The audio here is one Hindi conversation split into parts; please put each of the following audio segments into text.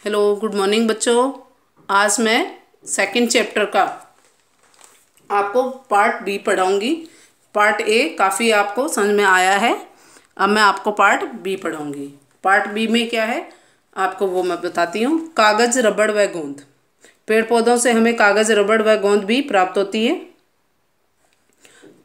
हेलो, गुड मॉर्निंग बच्चों। आज मैं सेकंड चैप्टर का आपको पार्ट बी पढ़ाऊंगी। पार्ट ए काफ़ी आपको समझ में आया है। अब मैं आपको पार्ट बी पढ़ाऊंगी। पार्ट बी में क्या है आपको वो मैं बताती हूँ। कागज़, रबड़ व गोंद। पेड़ पौधों से हमें कागज़, रबड़ व गोंद भी प्राप्त होती है।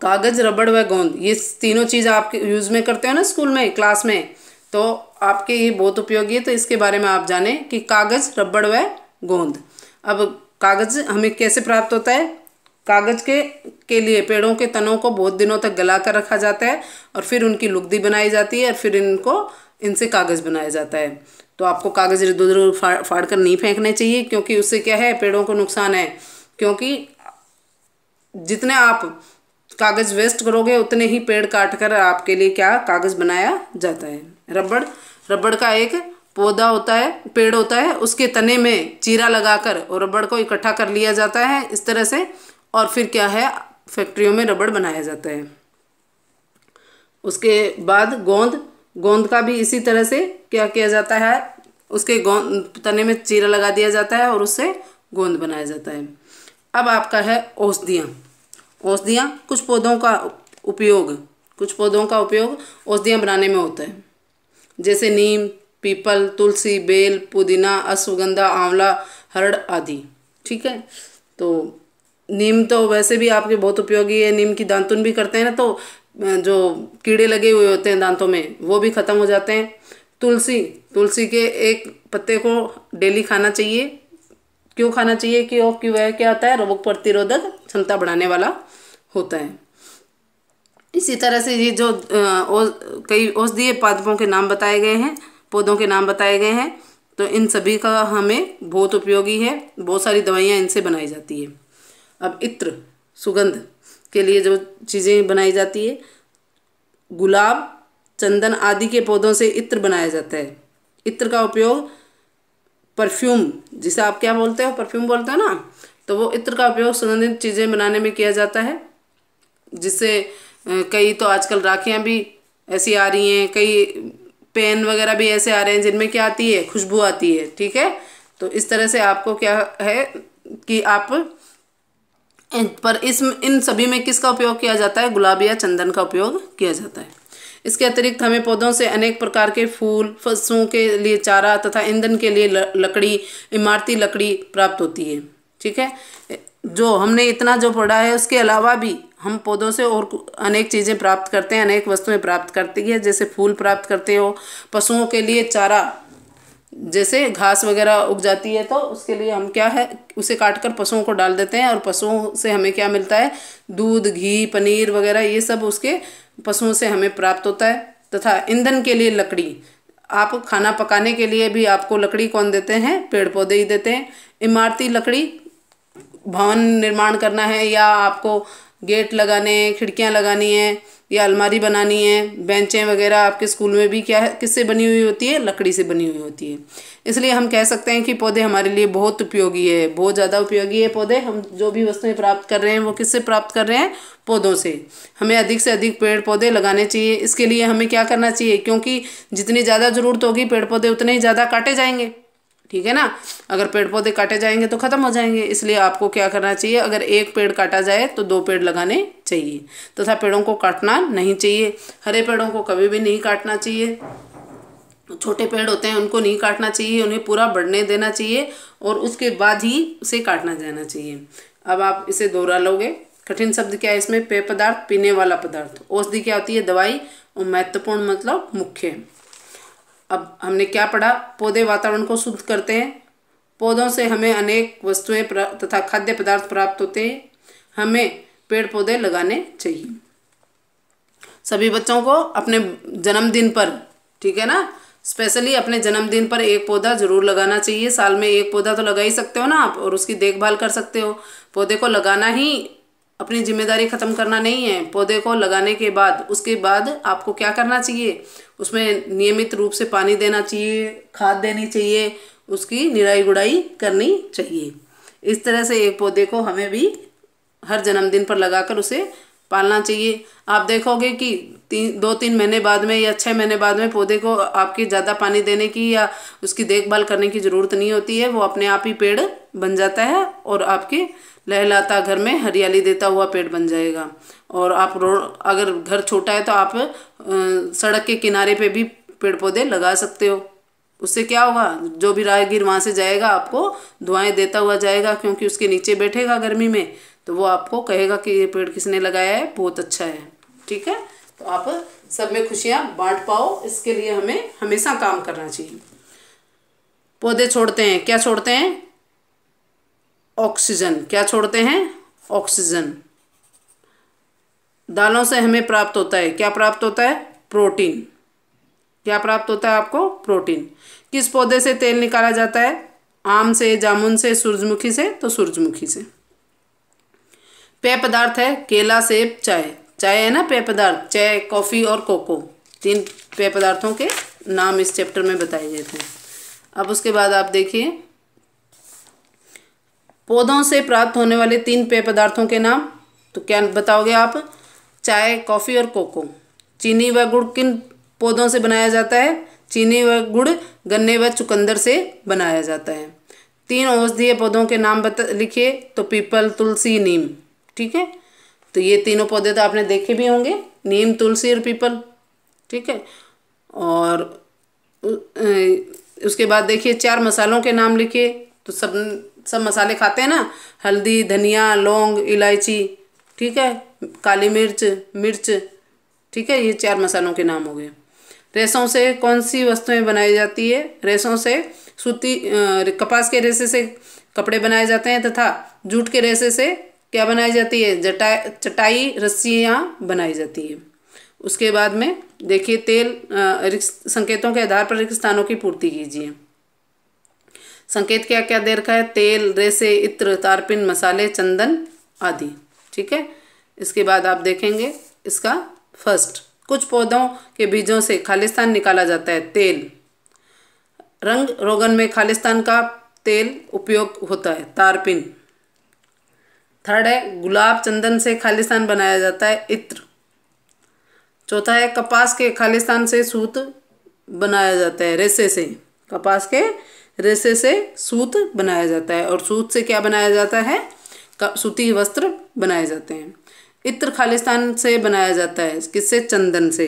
कागज़, रबड़ व गोंद, ये तीनों चीज़ आप यूज़ में करते हो ना स्कूल में, क्लास में, तो आपके ये बहुत उपयोगी है। तो इसके बारे में आप जानें कि कागज़, रबड़ व गोंद। अब कागज़ हमें कैसे प्राप्त होता है। कागज़ के लिए पेड़ों के तनों को बहुत दिनों तक गला कर रखा जाता है और फिर उनकी लुगदी बनाई जाती है और फिर इनसे कागज़ बनाया जाता है। तो आपको कागज़ इधर उधर फाड़ कर नहीं फेंकने चाहिए, क्योंकि उससे क्या है, पेड़ों को नुकसान है। क्योंकि जितने आप कागज़ वेस्ट करोगे उतने ही पेड़ काट कर आपके लिए क्या कागज़ बनाया जाता है। रबड़ का एक पौधा होता है, पेड़ होता है, उसके तने में चीरा लगाकर और रबड़ को इकट्ठा कर लिया जाता है इस तरह से, और फिर क्या है, फैक्ट्रियों में रबड़ बनाया जाता है। उसके बाद गोंद का भी इसी तरह से क्या किया जाता है, उसके तने में चीरा लगा दिया जाता है और उससे गोंद बनाया जाता है। अब आपका है औषधियाँ। कुछ पौधों का उपयोग औषधियाँ बनाने में होता है, जैसे नीम, पीपल, तुलसी, बेल, पुदीना, अश्वगंधा, आंवला, हरड़ आदि। ठीक है। तो नीम तो वैसे भी आपके बहुत उपयोगी है। नीम की दातुन भी करते हैं ना, तो जो कीड़े लगे हुए होते हैं दांतों में वो भी खत्म हो जाते हैं। तुलसी के एक पत्ते को डेली खाना चाहिए। क्यों खाना चाहिए? क्योंकि वह क्या होता है, रोग प्रतिरोधक क्षमता बढ़ाने वाला होता है। इसी तरह से ये जो कई औषधीय पादपों के नाम बताए गए हैं, पौधों के नाम बताए गए हैं, तो इन सभी का हमें बहुत उपयोगी है। बहुत सारी दवाइयाँ इनसे बनाई जाती है। अब इत्र, सुगंध के लिए जो चीज़ें बनाई जाती है, गुलाब, चंदन आदि के पौधों से इत्र बनाया जाता है। इत्र का उपयोग परफ्यूम, जिसे आप क्या बोलते हो, परफ्यूम बोलते हो ना, तो वो इत्र का उपयोग सुगंधित चीज़ें बनाने में किया जाता है। जिससे कई तो आजकल राखियाँ भी ऐसी आ रही हैं, कई पेन वगैरह भी ऐसे आ रहे हैं जिनमें क्या आती है, खुशबू आती है। ठीक है। तो इस तरह से आपको क्या है कि आप इन सभी में किसका उपयोग किया जाता है, गुलाब या चंदन का उपयोग किया जाता है। इसके अतिरिक्त हमें पौधों से अनेक प्रकार के फूल, पशुओं के लिए चारा तथा ईंधन के लिए लकड़ी, इमारती लकड़ी प्राप्त होती है। ठीक है। जो हमने इतना जो पढ़ा है, उसके अलावा भी हम पौधों से और अनेक चीज़ें प्राप्त करते हैं, अनेक वस्तुएं प्राप्त करती है। जैसे फूल प्राप्त करते हो, पशुओं के लिए चारा, जैसे घास वगैरह उग जाती है तो उसके लिए हम क्या है, उसे काट कर पशुओं को डाल देते हैं और पशुओं से हमें क्या मिलता है, दूध, घी, पनीर वगैरह, ये सब उसके पशुओं से हमें प्राप्त होता है। तथा ईंधन के लिए लकड़ी, आप खाना पकाने के लिए भी आपको लकड़ी कौन देते हैं, पेड़ पौधे ही देते हैं। इमारती लकड़ी, भवन निर्माण करना है या आपको गेट लगाने हैं, खिड़कियां लगानी है या अलमारी बनानी है, बेंचें वगैरह आपके स्कूल में भी क्या है, किससे बनी हुई होती है, लकड़ी से बनी हुई होती है। इसलिए हम कह सकते हैं कि पौधे हमारे लिए बहुत उपयोगी है, बहुत ज़्यादा उपयोगी है पौधे। हम जो भी वस्तुएं प्राप्त कर रहे हैं वो किससे प्राप्त कर रहे हैं, पौधों से। हमें अधिक से अधिक पेड़ पौधे लगाने चाहिए। इसके लिए हमें क्या करना चाहिए, क्योंकि जितनी ज़्यादा ज़रूरत होगी पेड़ पौधे उतने ही ज़्यादा काटे जाएंगे। ठीक है ना। अगर पेड़ पौधे काटे जाएंगे तो खत्म हो जाएंगे। इसलिए आपको क्या करना चाहिए, अगर एक पेड़ काटा जाए तो 2 पेड़ लगाने चाहिए तथा पेड़ों को काटना नहीं चाहिए। हरे पेड़ों को कभी भी नहीं काटना चाहिए। छोटे पेड़ होते हैं उनको नहीं काटना चाहिए, उन्हें पूरा बढ़ने देना चाहिए और उसके बाद ही उसे काटना जाना चाहिए। अब आप इसे दोहरा लोगे। कठिन शब्द क्या है इसमें, पेय पदार्थ, पीने वाला पदार्थ। औषधि क्या होती है, दवाई, और महत्वपूर्ण मतलब मुख्य। अब हमने क्या पढ़ा, पौधे वातावरण को शुद्ध करते हैं। पौधों से हमें अनेक वस्तुएं तथा खाद्य पदार्थ प्राप्त होते हैं। हमें पेड़ पौधे लगाने चाहिए। सभी बच्चों को अपने जन्मदिन पर, ठीक है ना, स्पेशली अपने जन्मदिन पर एक पौधा जरूर लगाना चाहिए। साल में एक पौधा तो लगा ही सकते हो ना आप, और उसकी देखभाल कर सकते हो। पौधे को लगाना ही अपनी जिम्मेदारी खत्म करना नहीं है। पौधे को लगाने के बाद, उसके बाद आपको क्या करना चाहिए, उसमें नियमित रूप से पानी देना चाहिए, खाद देनी चाहिए, उसकी निराई गुड़ाई करनी चाहिए। इस तरह से एक पौधे को हमें भी हर जन्मदिन पर लगाकर उसे पालना चाहिए। आप देखोगे कि 2-3 महीने बाद में या 6 महीने बाद में पौधे को आपकी ज़्यादा पानी देने की या उसकी देखभाल करने की ज़रूरत नहीं होती है, वो अपने आप ही पेड़ बन जाता है और आपके लहलहाता घर में हरियाली देता हुआ पेड़ बन जाएगा। और आप रोड, अगर घर छोटा है तो आप सड़क के किनारे पे भी पेड़ पौधे लगा सकते हो। उससे क्या होगा, जो भी राहगीर वहाँ से जाएगा आपको दुआएं देता हुआ जाएगा, क्योंकि उसके नीचे बैठेगा गर्मी में तो वो आपको कहेगा कि ये पेड़ किसने लगाया है, बहुत अच्छा है। ठीक है, तो आप सब में खुशियाँ बांट पाओ, इसके लिए हमें हमेशा काम करना चाहिए। पौधे छोड़ते हैं, क्या छोड़ते हैं? ऑक्सीजन। क्या छोड़ते हैं? ऑक्सीजन। दालों से हमें प्राप्त होता है, क्या प्राप्त होता है? प्रोटीन। क्या प्राप्त होता है आपको? प्रोटीन। किस पौधे से तेल निकाला जाता है? आम से, जामुन से, सूरजमुखी से? तो सूरजमुखी से। पेय पदार्थ है केला, सेब, चाय। चाय है ना पेय पदार्थ, चाय, कॉफ़ी और कोको, 3 पेय पदार्थों के नाम इस चैप्टर में बताए गए थे। अब उसके बाद आप देखिए, पौधों से प्राप्त होने वाले 3 पेय पदार्थों के नाम, तो क्या बताओगे आप? चाय, कॉफ़ी और कोको। चीनी व गुड़ किन पौधों से बनाया जाता है? चीनी व गुड़ गन्ने व चुकंदर से बनाया जाता है। 3 औषधीय पौधों के नाम लिखिए, तो पीपल, तुलसी, नीम। ठीक है, तो ये तीनों पौधे तो आपने देखे भी होंगे, नीम, तुलसी और पीपल। ठीक है, और उसके बाद देखिए 4 मसालों के नाम लिखिए, तो सब मसाले खाते हैं ना, हल्दी, धनिया, लौंग, इलायची, ठीक है, काली मिर्च, मिर्च। ठीक है, ये 4 मसालों के नाम हो गए। रेशों से कौन सी वस्तुएं बनाई जाती है? रेशों से सूती, कपास के रेशे से कपड़े बनाए जाते हैं, तथा जूट के रेशे से क्या बनाई जाती है? चटाई, रस्सियाँ बनाई जाती है। उसके बाद में देखिए तेल, संकेतों के आधार पर रिक्त स्थानों की पूर्ति कीजिए। संकेत क्या क्या दे रखा है? तेल, रेशे, इत्र, तारपिन, मसाले, चंदन आदि। ठीक है, इसके बाद आप देखेंगे इसका फर्स्ट, कुछ पौधों के बीजों से खालिस्तान निकाला जाता है। तेल, रंग रोगन में खालिस्तान का तेल उपयोग होता है, तारपिन। थर्ड है गुलाब चंदन से खालिस्तान बनाया जाता है, इत्र। चौथा है कपास के खालिस्तान से सूत बनाया जाता है, रेशे से। कपास के रेशे से सूत बनाया जाता है, और सूत से क्या बनाया जाता है? सूती वस्त्र बनाए जाते हैं। इत्र खालिस्तान से बनाया जाता है, किससे? चंदन से।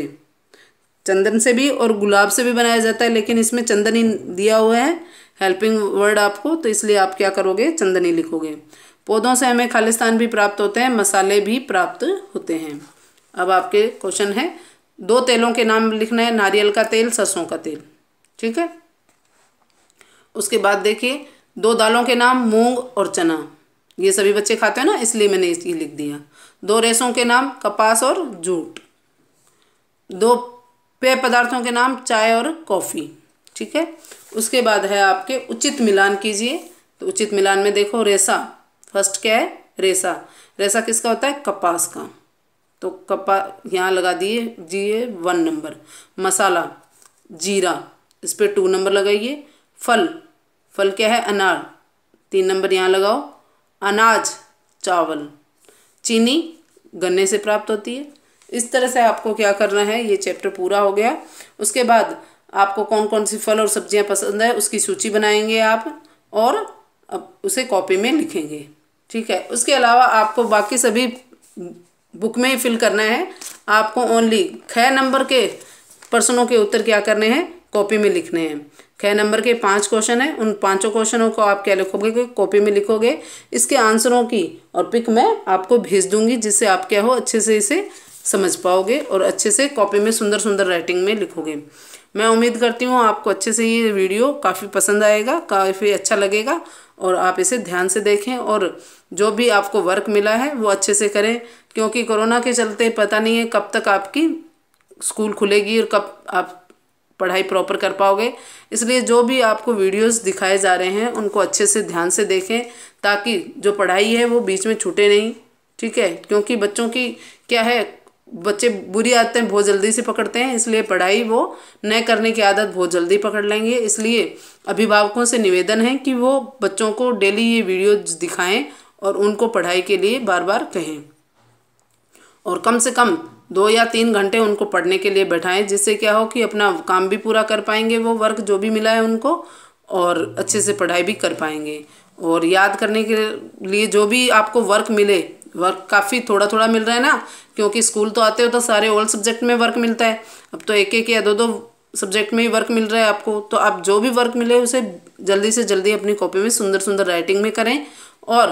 चंदन से भी और गुलाब से भी बनाया जाता है, लेकिन इसमें चंदन ही दिया हुआ है हेल्पिंग वर्ड आपको, तो इसलिए आप क्या करोगे? चंदन ही लिखोगे। पौधों से हमें खालिस्तान भी प्राप्त होते हैं, मसाले भी प्राप्त होते हैं। अब आपके क्वेश्चन है, 2 तेलों के नाम लिखना है, नारियल का तेल, सरसों का तेल। ठीक है, उसके बाद देखिए 2 दालों के नाम, मूंग और चना। ये सभी बच्चे खाते हैं ना, इसलिए मैंने इसकी लिख दिया। 2 रेशों के नाम, कपास और जूट। 2 पेय पदार्थों के नाम, चाय और कॉफ़ी। ठीक है, उसके बाद है आपके उचित मिलान कीजिए। तो उचित मिलान में देखो, रेशा फर्स्ट क्या है? रेशा। रेशा किसका होता है? कपास का। तो यहाँ लगा दिए 1 नंबर। मसाला जीरा, इस पर 2 नंबर लगाइए। फल, फल क्या है? अनार, 3 नंबर यहाँ लगाओ। अनाज चावल। चीनी गन्ने से प्राप्त होती है। इस तरह से आपको क्या करना है, ये चैप्टर पूरा हो गया। उसके बाद आपको कौन कौन सी फल और सब्जियां पसंद है उसकी सूची बनाएंगे आप, और अब उसे कॉपी में लिखेंगे। ठीक है, उसके अलावा आपको बाकी सभी बुक में ही फिल करना है। आपको ओनली 6 नंबर के प्रश्नों के उत्तर क्या करने हैं? कॉपी में लिखने हैं। 6 नंबर के 5 क्वेश्चन हैं, उन 5 क्वेश्चनों को आप क्या लिखोगे? कॉपी में लिखोगे। इसके आंसरों की और पिक मैं आपको भेज दूंगी, जिससे आप क्या हो, अच्छे से इसे समझ पाओगे और अच्छे से कॉपी में सुंदर सुंदर राइटिंग में लिखोगे। मैं उम्मीद करती हूँ आपको अच्छे से ये वीडियो काफ़ी पसंद आएगा, काफ़ी अच्छा लगेगा, और आप इसे ध्यान से देखें और जो भी आपको वर्क मिला है वो अच्छे से करें, क्योंकि कोरोना के चलते पता नहीं है कब तक आपकी स्कूल खुलेगी और कब आप पढ़ाई प्रॉपर कर पाओगे। इसलिए जो भी आपको वीडियोस दिखाए जा रहे हैं उनको अच्छे से ध्यान से देखें, ताकि जो पढ़ाई है वो बीच में छूटे नहीं। ठीक है, क्योंकि बच्चों की क्या है, बच्चे बुरी आदतें बहुत जल्दी से पकड़ते हैं, इसलिए पढ़ाई वो न करने की आदत बहुत जल्दी पकड़ लेंगे। इसलिए अभिभावकों से निवेदन है कि वो बच्चों को डेली ये वीडियो दिखाएं और उनको पढ़ाई के लिए बार बार कहें। और कम से कम 2 या 3 घंटे उनको पढ़ने के लिए बैठाएं, जिससे क्या हो कि अपना काम भी पूरा कर पाएंगे, वो वर्क जो भी मिला है उनको, और अच्छे से पढ़ाई भी कर पाएंगे। और याद करने के लिए जो भी आपको वर्क मिले, वर्क काफ़ी थोड़ा थोड़ा मिल रहा है ना, क्योंकि स्कूल तो आते हो तो सारे ऑल सब्जेक्ट में वर्क मिलता है, अब तो एक एक या दो दो सब्जेक्ट में ही वर्क मिल रहा है आपको। तो आप जो भी वर्क मिले उसे जल्दी से जल्दी अपनी कॉपी में सुंदर सुंदर राइटिंग में करें और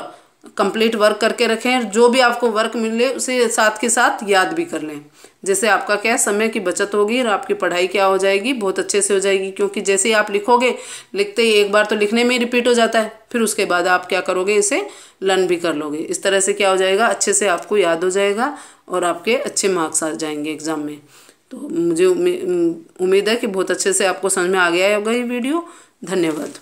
कंप्लीट वर्क करके रखें। जो भी आपको वर्क मिले उसे साथ के साथ याद भी कर लें, जैसे आपका क्या समय की बचत होगी और आपकी पढ़ाई क्या हो जाएगी, बहुत अच्छे से हो जाएगी। क्योंकि जैसे ही आप लिखोगे, लिखते ही एक बार तो लिखने में ही रिपीट हो जाता है, फिर उसके बाद आप क्या करोगे, इसे लर्न भी कर लोगे। इस तरह से क्या हो जाएगा, अच्छे से आपको याद हो जाएगा और आपके अच्छे मार्क्स आ जाएंगे एग्ज़ाम में। तो मुझे उम्मीद है कि बहुत अच्छे से आपको समझ में आ गया होगा ये वीडियो। धन्यवाद।